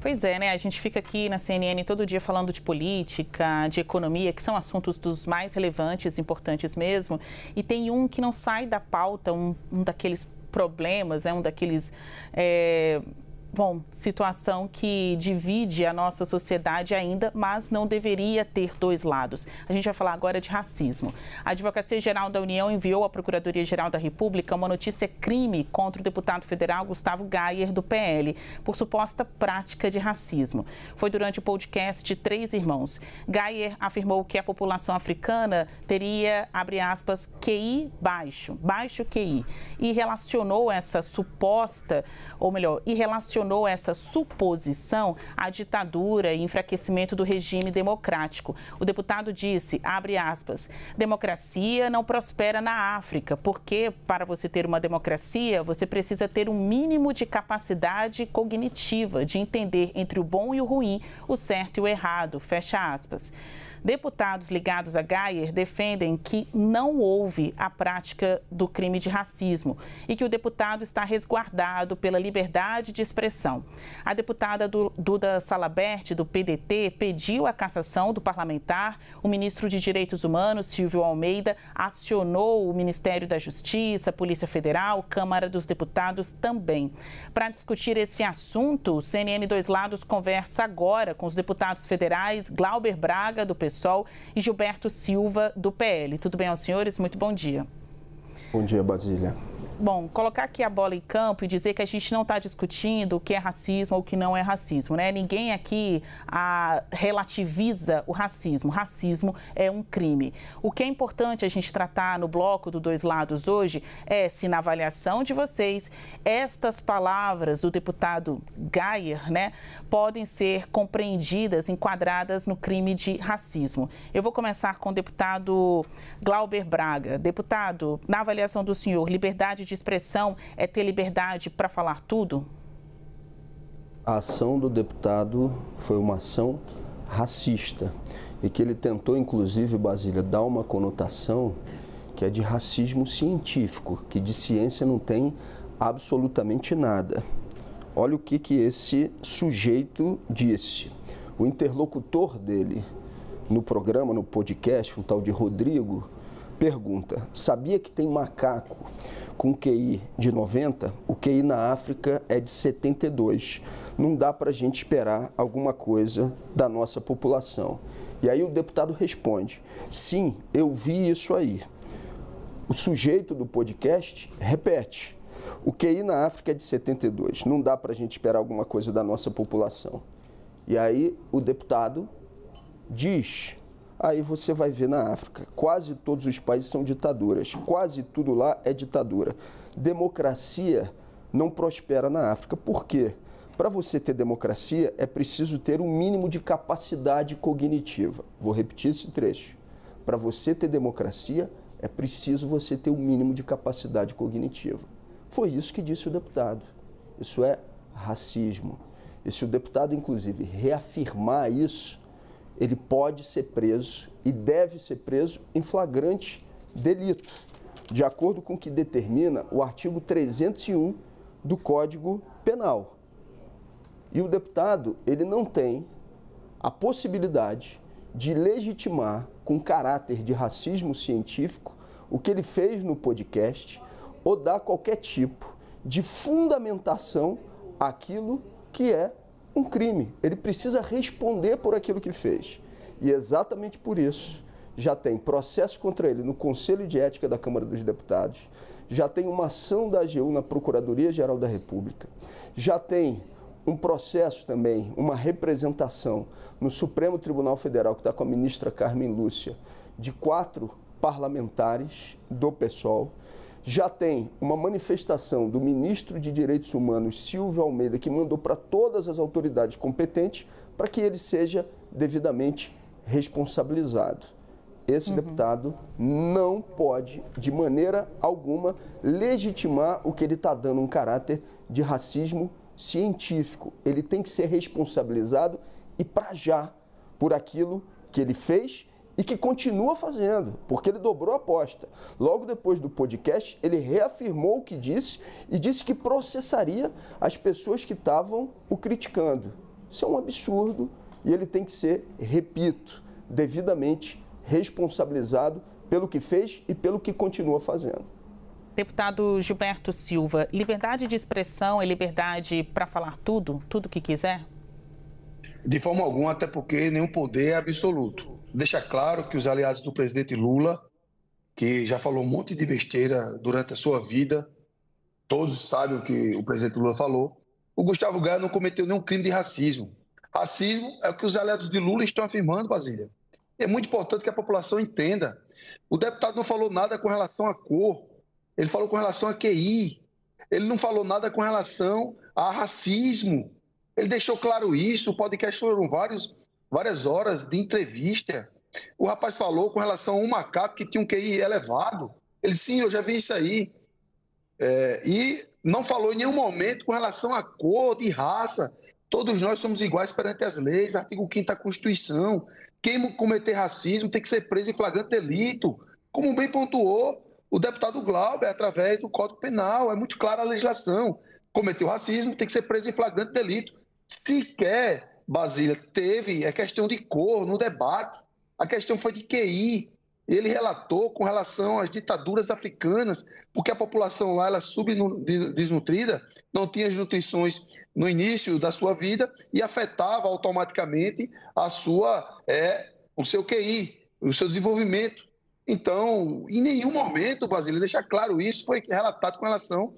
Pois é, né? A gente fica aqui na CNN todo dia falando de política, de economia, que são assuntos dos mais relevantes, importantes mesmo. E tem um que não sai da pauta, um daqueles problemas, um daqueles... situação que divide a nossa sociedade ainda, mas não deveria ter dois lados. A gente vai falar agora de racismo. A Advocacia Geral da União enviou à Procuradoria-Geral da República uma notícia-crime contra o deputado federal Gustavo Gayer, do PL, por suposta prática de racismo. Foi durante o podcast de Três Irmãos. Gayer afirmou que a população africana teria, abre aspas, QI baixo QI, e relacionou essa essa suposição à ditadura e enfraquecimento do regime democrático. O deputado disse, abre aspas, democracia não prospera na África, porque para você ter uma democracia, você precisa ter um mínimo de capacidade cognitiva de entender entre o bom e o ruim, o certo e o errado, fecha aspas. Deputados ligados a Gayer defendem que não houve a prática do crime de racismo e que o deputado está resguardado pela liberdade de expressão. A deputada Duda Salabert, do PDT, pediu a cassação do parlamentar. O ministro de Direitos Humanos, Silvio Almeida, acionou o Ministério da Justiça, Polícia Federal, Câmara dos Deputados também. Para discutir esse assunto, o CNN Dois Lados conversa agora com os deputados federais Glauber Braga, do PSOL, e Gilberto Silva, do PL. Tudo bem aos senhores? Muito bom dia. Bom dia, Basília. Bom, colocar aqui a bola em campo e dizer que a gente não está discutindo o que é racismo ou o que não é racismo, né? Ninguém aqui relativiza o racismo. Racismo é um crime. O que é importante a gente tratar no bloco do Dois Lados hoje é se, na avaliação de vocês, estas palavras do deputado Gayer, né, podem ser compreendidas, enquadradas no crime de racismo. Eu vou começar com o deputado Glauber Braga. Deputado, na avaliação do senhor, liberdade de expressão é ter liberdade para falar tudo? A ação do deputado foi uma ação racista e que ele tentou, inclusive, Basília, dar uma conotação que é de racismo científico, que de ciência não tem absolutamente nada. Olha o que esse sujeito disse. O interlocutor dele no programa, no podcast, um tal de Rodrigo, pergunta, sabia que tem macaco com QI de 90, o QI na África é de 72. Não dá para a gente esperar alguma coisa da nossa população. E aí o deputado responde, sim, eu vi isso aí. O sujeito do podcast repete, o QI na África é de 72, não dá para a gente esperar alguma coisa da nossa população. E aí o deputado diz... Aí você vai ver na África, quase todos os países são ditaduras, quase tudo lá é ditadura. Democracia não prospera na África. Por quê? Para você ter democracia é preciso ter um mínimo de capacidade cognitiva. Vou repetir esse trecho. Para você ter democracia é preciso você ter um mínimo de capacidade cognitiva. Foi isso que disse o deputado. Isso é racismo. E se o deputado, inclusive, reafirmar isso, ele pode ser preso e deve ser preso em flagrante delito, de acordo com o que determina o artigo 301 do Código Penal. E o deputado, ele não tem a possibilidade de legitimar com caráter de racismo científico o que ele fez no podcast ou dar qualquer tipo de fundamentação àquilo que é um crime. Ele precisa responder por aquilo que fez. E exatamente por isso já tem processo contra ele no Conselho de Ética da Câmara dos Deputados, já tem uma ação da AGU na Procuradoria-Geral da República, já tem um processo também, uma representação no Supremo Tribunal Federal, que está com a ministra Carmen Lúcia, de 4 parlamentares do PSOL, já tem uma manifestação do ministro de Direitos Humanos, Silvio Almeida, que mandou para todas as autoridades competentes para que ele seja devidamente responsabilizado. Esse deputado não pode, de maneira alguma, legitimar o que ele está dando um caráter de racismo científico. Ele tem que ser responsabilizado e para já por aquilo que ele fez e que continua fazendo, porque ele dobrou a aposta. Logo depois do podcast, ele reafirmou o que disse e disse que processaria as pessoas que estavam o criticando. Isso é um absurdo e ele tem que ser, repito, devidamente responsabilizado pelo que fez e pelo que continua fazendo. Deputado Gilberto Silva, liberdade de expressão é liberdade para falar tudo o que quiser? De forma alguma, até porque nenhum poder é absoluto. Deixa claro que os aliados do presidente Lula, que já falou um monte de besteira durante a sua vida, todos sabem o que o presidente Lula falou, o Gustavo Gaia não cometeu nenhum crime de racismo. Racismo é o que os aliados de Lula estão afirmando, Basília. É muito importante que a população entenda. O deputado não falou nada com relação à cor, ele falou com relação a QI, ele não falou nada com relação a racismo. Ele deixou claro isso, o podcast foram várias horas de entrevista. O rapaz falou com relação a um macaco que tinha um QI elevado. Ele disse, sim, eu já vi isso aí. E não falou em nenhum momento com relação a cor, de raça. Todos nós somos iguais perante as leis, artigo 5º da Constituição. Quem cometer racismo tem que ser preso em flagrante delito. Como bem pontuou o deputado Glauber, através do Código Penal. É muito clara a legislação. Cometeu racismo, tem que ser preso em flagrante delito. Sequer, Basília, teve questão de cor no debate. A questão foi de QI. Ele relatou com relação às ditaduras africanas, porque a população lá era subdesnutrida, não tinha as nutrições no início da sua vida e afetava automaticamente o seu QI, o seu desenvolvimento. Então, em nenhum momento, Basília, deixa claro isso, foi relatado com relação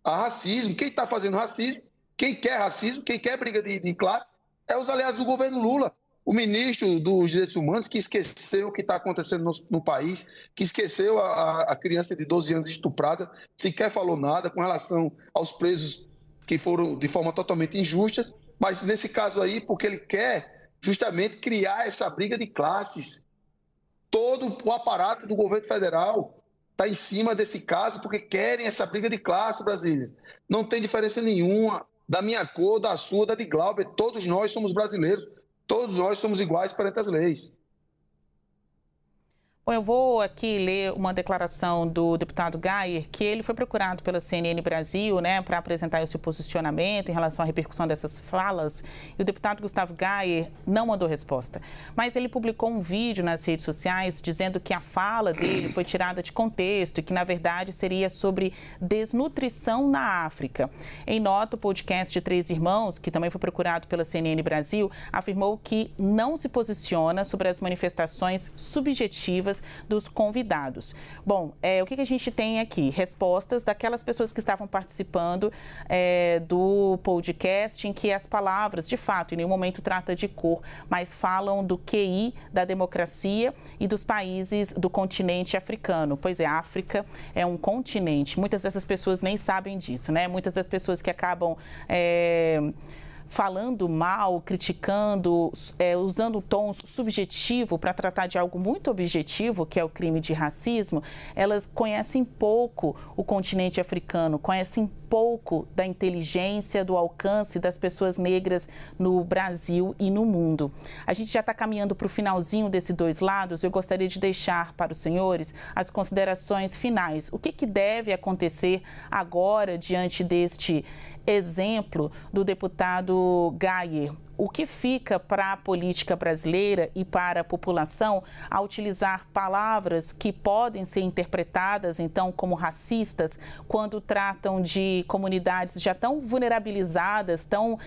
a racismo. Quem está fazendo racismo, quem quer racismo, quem quer briga de classe, é os aliados do governo Lula. O ministro dos Direitos Humanos, que esqueceu o que está acontecendo no país, que esqueceu a criança de 12 anos estuprada, sequer falou nada com relação aos presos que foram de forma totalmente injustas, mas nesse caso aí, porque ele quer justamente criar essa briga de classes. Todo o aparato do governo federal está em cima desse caso porque querem essa briga de classe, Brasília. Não tem diferença nenhuma da minha cor, da sua, da de Glauber. Todos nós somos brasileiros. Todos nós somos iguais perante as leis. Bom, eu vou aqui ler uma declaração do deputado Gayer, que ele foi procurado pela CNN Brasil, para apresentar o seu posicionamento em relação à repercussão dessas falas, e o deputado Gustavo Gayer não mandou resposta. Mas ele publicou um vídeo nas redes sociais dizendo que a fala dele foi tirada de contexto e que, na verdade, seria sobre desnutrição na África. Em nota, o podcast Três Irmãos, que também foi procurado pela CNN Brasil, afirmou que não se posiciona sobre as manifestações subjetivas dos convidados. Bom, o que a gente tem aqui? Respostas daquelas pessoas que estavam participando do podcast, em que as palavras, de fato, em nenhum momento trata de cor, mas falam do QI, da democracia e dos países do continente africano. Pois é, a África é um continente. Muitas dessas pessoas nem sabem disso, Muitas das pessoas que acabam falando mal, criticando, usando tons subjetivos para tratar de algo muito objetivo, que é o crime de racismo, elas conhecem pouco o continente africano, conhecem pouco da inteligência, do alcance das pessoas negras no Brasil e no mundo. A gente já está caminhando para o finalzinho desses dois lados. Eu gostaria de deixar para os senhores as considerações finais. O que deve acontecer agora diante deste exemplo do deputado Gayer? O que fica para a política brasileira e para a população a utilizar palavras que podem ser interpretadas, então, como racistas, quando tratam de comunidades já tão vulnerabilizadas, tão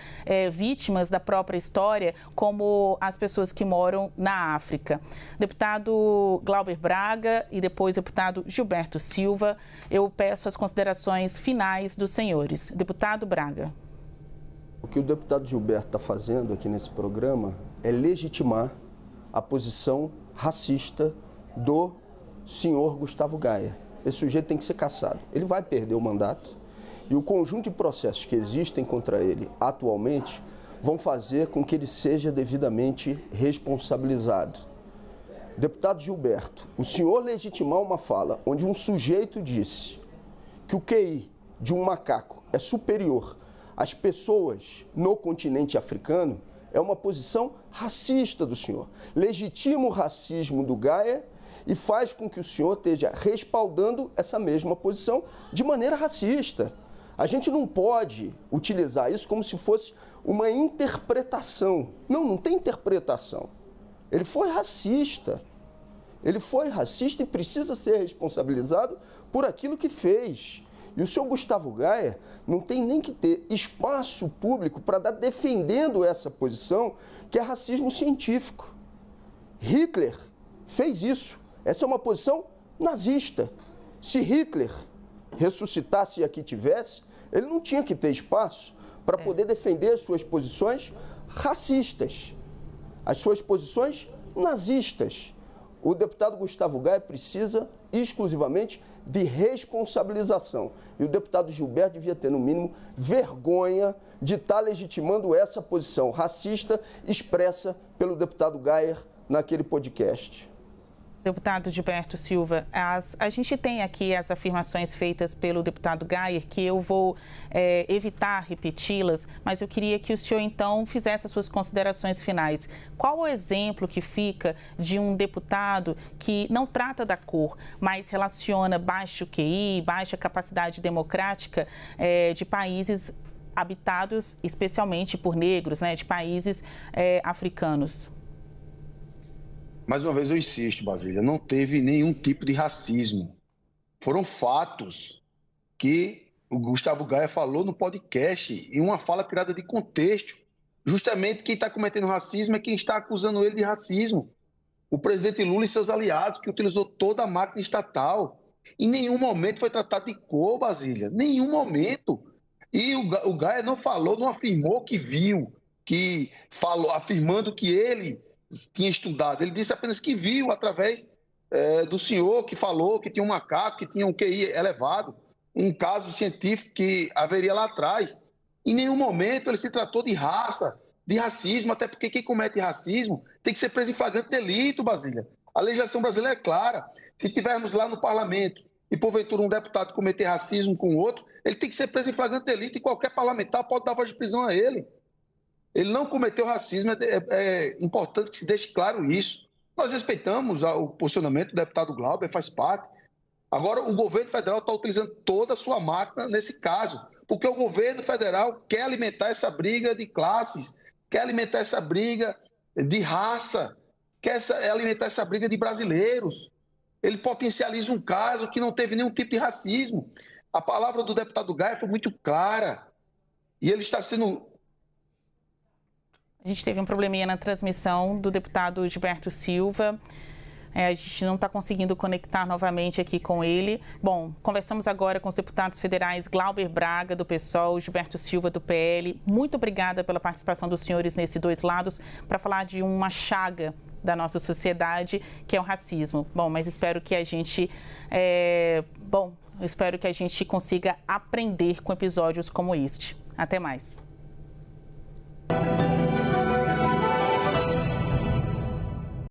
vítimas da própria história, como as pessoas que moram na África? Deputado Glauber Braga e depois deputado Gilberto Silva, eu peço as considerações finais dos senhores. Deputado Braga. O que o deputado Gilberto está fazendo aqui nesse programa é legitimar a posição racista do senhor Gustavo Gayer. Esse sujeito tem que ser cassado. Ele vai perder o mandato e o conjunto de processos que existem contra ele atualmente vão fazer com que ele seja devidamente responsabilizado. Deputado Gilberto, o senhor legitimar uma fala onde um sujeito disse que o QI de um macaco é superior às pessoas no continente africano é uma posição racista do senhor. Legitima o racismo do Gayer e faz com que o senhor esteja respaldando essa mesma posição de maneira racista. A gente não pode utilizar isso como se fosse uma interpretação. Não, não tem interpretação. Ele foi racista. Ele foi racista e precisa ser responsabilizado por aquilo que fez. E o senhor Gustavo Gayer não tem nem que ter espaço público para estar defendendo essa posição, que é racismo científico. Hitler fez isso. Essa é uma posição nazista. Se Hitler ressuscitasse e aqui tivesse, ele não tinha que ter espaço para poder defender as suas posições racistas, as suas posições nazistas. O deputado Gustavo Gayer precisa exclusivamente de responsabilização. E o deputado Gilberto devia ter, no mínimo, vergonha de estar legitimando essa posição racista expressa pelo deputado Gayer naquele podcast. Deputado Gilberto Silva, a gente tem aqui as afirmações feitas pelo deputado Gayer, que eu vou evitar repeti-las, mas eu queria que o senhor, então, fizesse as suas considerações finais. Qual o exemplo que fica de um deputado que não trata da cor, mas relaciona baixo QI, baixa capacidade democrática de países habitados especialmente por negros, né, de países africanos? Mais uma vez eu insisto, Basília, não teve nenhum tipo de racismo. Foram fatos que o Gustavo Gayer falou no podcast, em uma fala tirada de contexto. Justamente quem está cometendo racismo é quem está acusando ele de racismo. O presidente Lula e seus aliados, que utilizou toda a máquina estatal. Em nenhum momento foi tratado de cor, Basília. Nenhum momento. E o Gayer não falou, não afirmou que viu, que falou, afirmando que ele tinha estudado. Ele disse apenas que viu através do senhor que falou que tinha um macaco, que tinha um QI elevado, um caso científico que haveria lá atrás. Em nenhum momento ele se tratou de raça, de racismo, até porque quem comete racismo tem que ser preso em flagrante delito, Basília. A legislação brasileira é clara. Se estivermos lá no parlamento e porventura um deputado cometer racismo com outro, ele tem que ser preso em flagrante delito e qualquer parlamentar pode dar voz de prisão a ele. Ele não cometeu racismo, é importante que se deixe claro isso. Nós respeitamos o posicionamento do deputado Glauber, faz parte. Agora, o governo federal está utilizando toda a sua máquina nesse caso, porque o governo federal quer alimentar essa briga de classes, quer alimentar essa briga de raça, quer alimentar essa briga de brasileiros. Ele potencializa um caso que não teve nenhum tipo de racismo. A palavra do deputado Gayer foi muito clara e ele está sendo... A gente teve um probleminha na transmissão do deputado Gilberto Silva. A gente não está conseguindo conectar novamente aqui com ele. Bom, conversamos agora com os deputados federais Glauber Braga, do PSOL, Gilberto Silva, do PL. Muito obrigada pela participação dos senhores nesses dois lados para falar de uma chaga da nossa sociedade, que é o racismo. Bom, mas espero que a gente... espero que a gente consiga aprender com episódios como este. Até mais.